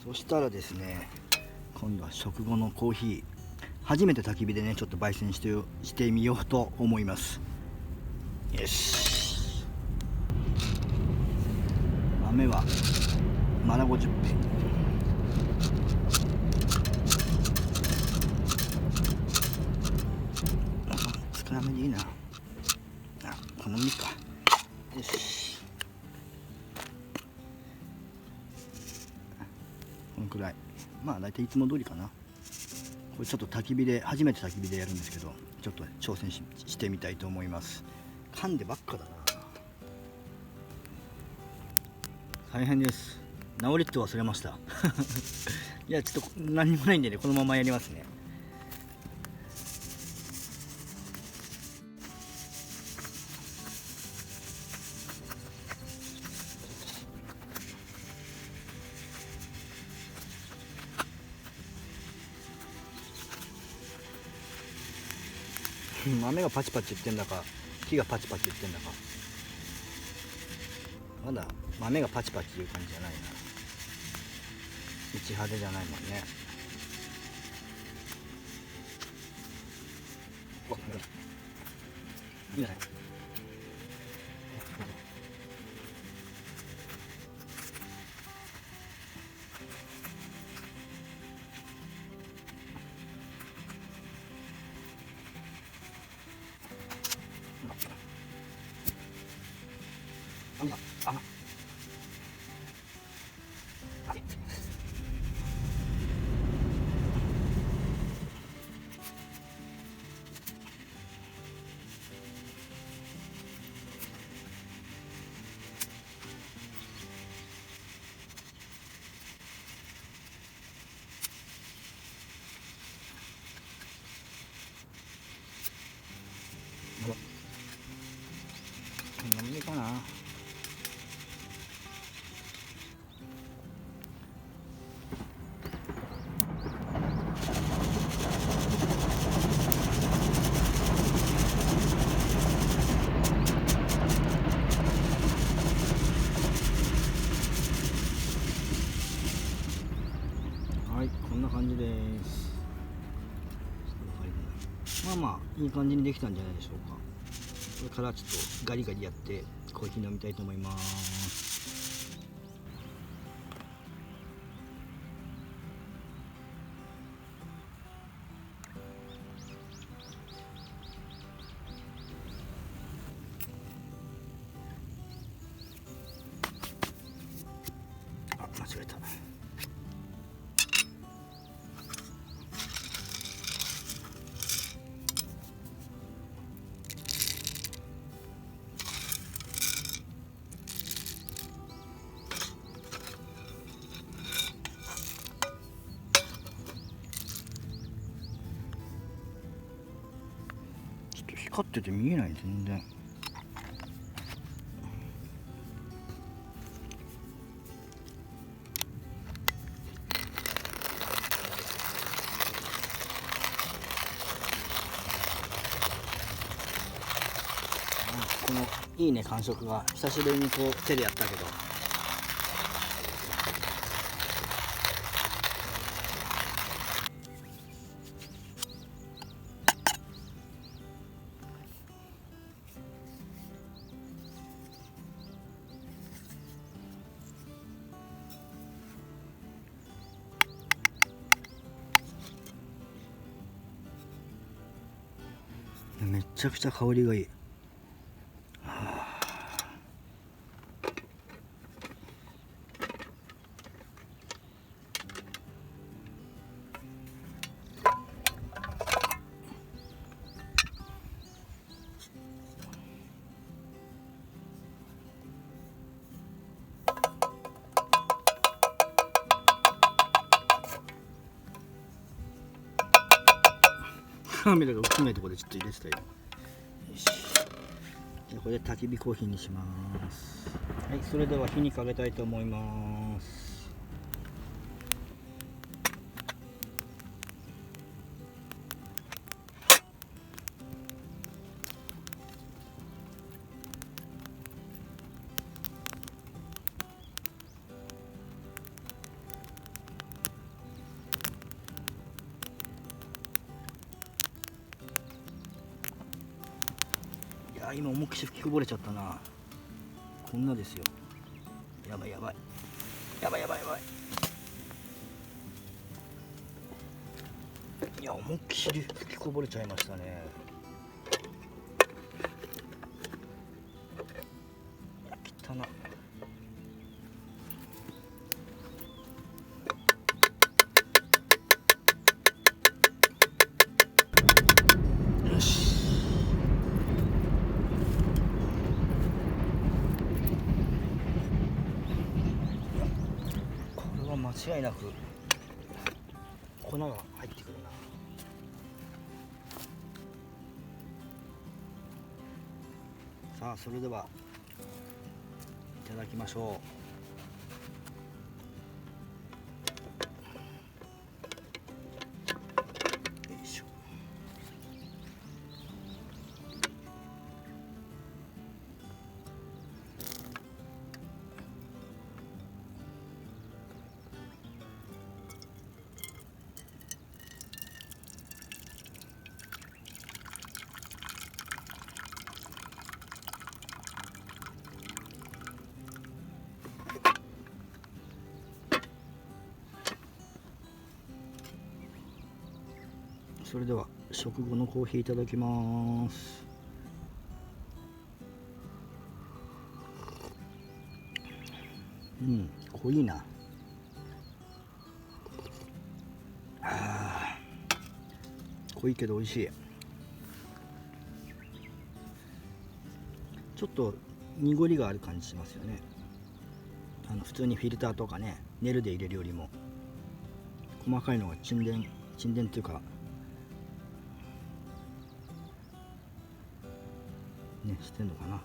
そしたらですね、今度は食後のコーヒー、初めて焚き火でねちょっと焙煎してみようと思います。よし、豆は丸50杯、少なめでいいな。好みか。よし、このくらい、まあ大体いつも通りかな。これちょっと焚き火で初めて焚き火でやるんですけど、ちょっと挑戦してみたいと思います。噛んでばっかだな、大変です。直りって忘れましたいやちょっと何にもないんでね、このままやりますね。豆がパチパチ言ってんだか火がパチパチ言ってんだか、まだ豆がパチパチ言う感じじゃないな。一派手じゃないもんね。いいじゃない。何でかな。はい、こんな感じです。まあまあいい感じにできたんじゃないでしょうか。これからちょっとガリガリやってコーヒー飲みたいと思います。間違えた。ちょっと光ってて見えない、全然。このいいね感触が久しぶりにこう手でやったけど、めっちゃくちゃ香りがいい。カメラが大きくないところでちょっと入れてたよ。よし、じゃあこれで焚き火コーヒーにします。はい、それでは火にかけたいと思います。今思いっきり吹きこぼれちゃったな。こんなですよ。やばいやばいやばいやばいやばい。いや、思いっきり吹きこぼれちゃいましたね。いや、汚な。よし。これは間違いなく粉が入ってくるな。さあ、それではいただきましょう。よいしょ。それでは食後のコーヒーいただきます。濃いな。濃いけど美味しい。ちょっと濁りがある感じしますよね。普通にフィルターとかね、ネルで入れるよりも細かいのが沈殿っていうかね、してんのかな。